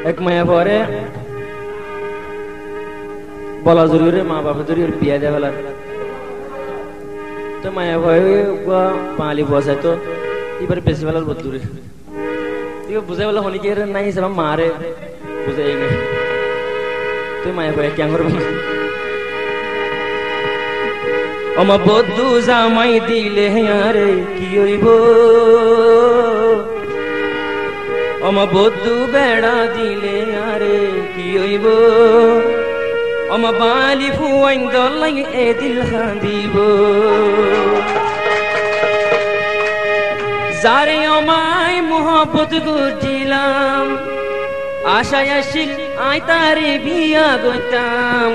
এক মায়া পরে বলা জরুরি মা বাবা জরুরি বিয়া দেয় ফেলার তো মায়া ভয় পাঁলি বসায় তো এবার বেশি ফেলার বদুরে বুঝাই বলে হনিকে নাই হিসাবে মারে বুঝাই নাই তুই মায়া ভয় কেন করবো না অমা বদ্ধু জামাই দিলে আরে কি হইব অমা বদ্ধু বেড়া দিলে আরে কি হইব অমা বালি ফুয়াইন দলাই এ দিল হাঁদিব যারে অমায় মোহব্বত করছিলাম আশায় আসিল আই তারে বিয়া গইতাম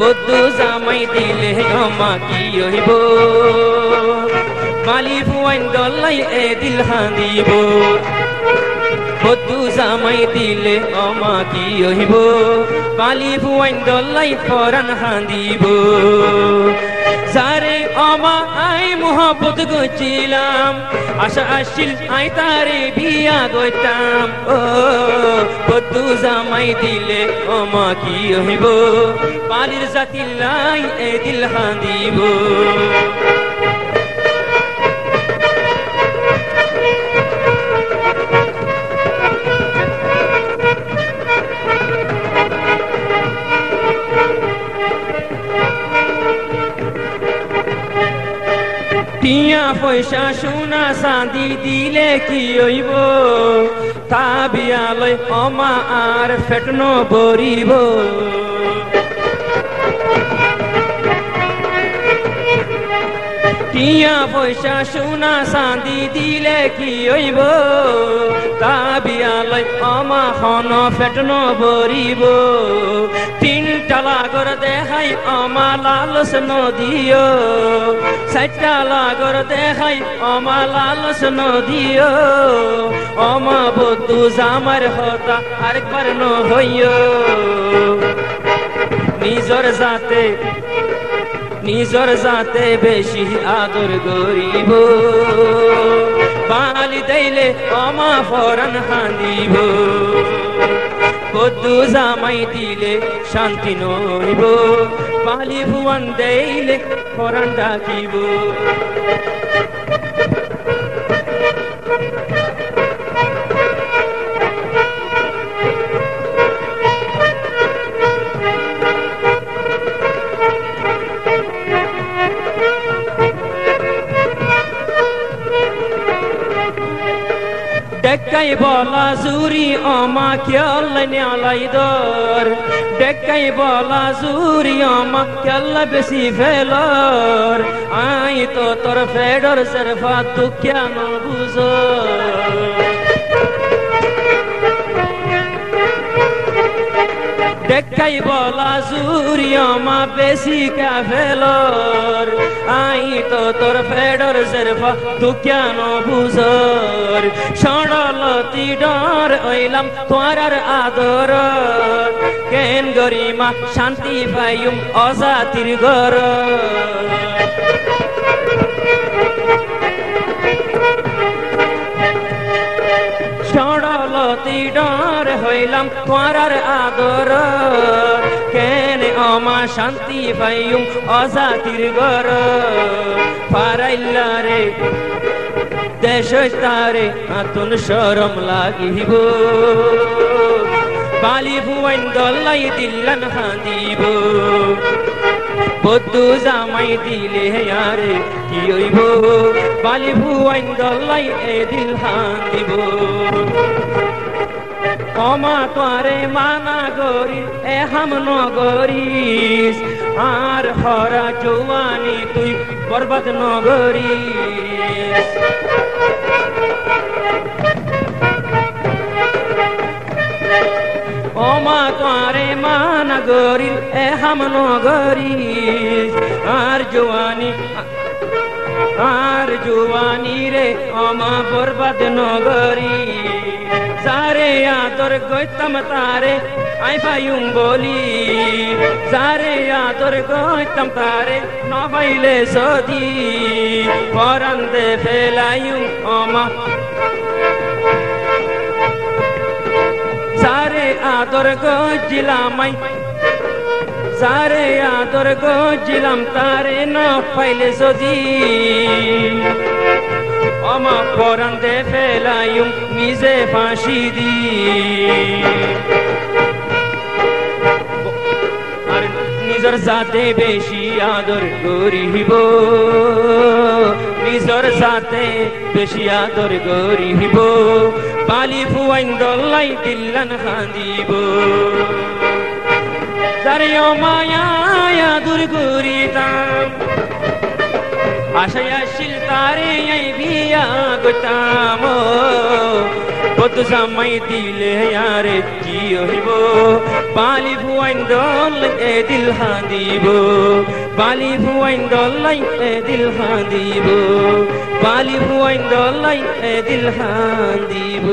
বদ্ধু জামাই দিলে অমা কি হইব বালি ফুয়াইন দলাই এ দিল হাঁদিব বদ্ধু জামাই দিলে অমা কি হইব বালি ফুয়াইন দলাই পরান হাঁদিব যারে অমা আই মোহব্বত গইছিলাম আশা আসিল আই তারে বিয়া গইতাম বদ্ধু জামাই দিলে অমা কি হইব বালির জাতিল্লাই এ দিল হাঁদিব টিয়া পয়সা সোনা চাঁদি দিলে কি হইব তা বিয়ালৈ অমা আর ফেট নভরিব টিয়া পয়সা সোনা চাঁদি দিলে কি হইব তা বিয়ালৈ অমা খন ফেট নভরিব তিনটা লাগর দেখাই অমা লালস নদিও চারটা লাগর দেখাই অমা লালস নদিও অমা বদ্ধু জামার হতা আরেকবার নহইও নিজর জাতে বেশি আদর গরিব বালি দেইলে অমা ফরান হাঁদিব বদ্ধু জামাই দিলে শান্তি নইব বালি ভুয়ান দেইলে ফরান ডাকিব ডেকাই বলা জুরি অমা খেয়াল নেলাই দর ডেকাই বলা জুরি অমা খেয়াল বেশি ফেলর আই তো তোর ফেডর সরফা তু কেন বুঝ দেখাই বলা জুরি অমা বেশি কা ফেলর আই তো তোর ফেডর সরফা তু কেন বুঝর সড়লতি ডর হইলাম তোয়ার আদর কেন গরিমা শান্তি পাইম অজাতির ঘর সড়লতি ডর হইলাম তোয়ার আদর কেন অমা শান্তি পাইম অজাতির ঘর পারাইল্লা রে দেশ তারে আতুন শরম লাগিব বালি ভুয়াইন দলাই দিল্লান হাঁদিব বদ্ধু জামাই দিলে আরে কি হইব বালি ভুয়াইন দলাই এ দিল হাঁদিব অমা তোরে মানা গরি এ হাম নগরিস আর হরা জওয়ানি তুই বরবাদ নগরিস অমা তোরে মানা গরি এ হাম নগরিস আর জওয়ানি রে অমা বরবাদ নগরি যারে আদর গইতাম তারে আই পাইম বলি যারে আদর গইতাম তারে নবাইলে সদি পরান দে ফেলাইম অমা আদর গজিলামাই যারে আদর গজিলাম তারে না পাইলে যদি আমা পরান দে ফেলাইম নিজে ফাঁসি দি আর নিজর জাতে বেশি আদর করিব নিজর জাতে বেশি আদর করিব বালি ফুয়াইন দল্লাই দিল্লান খান্দিব যারে মায়া আদর করিতাম আশায় আসিল তারে বিয়া গতাম বধু জামাই দিলে আরে কি হইব বালি ভুয়াইন দল এ দিল হাঁদিব বালি ভুয়াইন দলাই এ দিল হাঁদিব বালি ভুয়াইন দলাই এ দিল হাঁদিব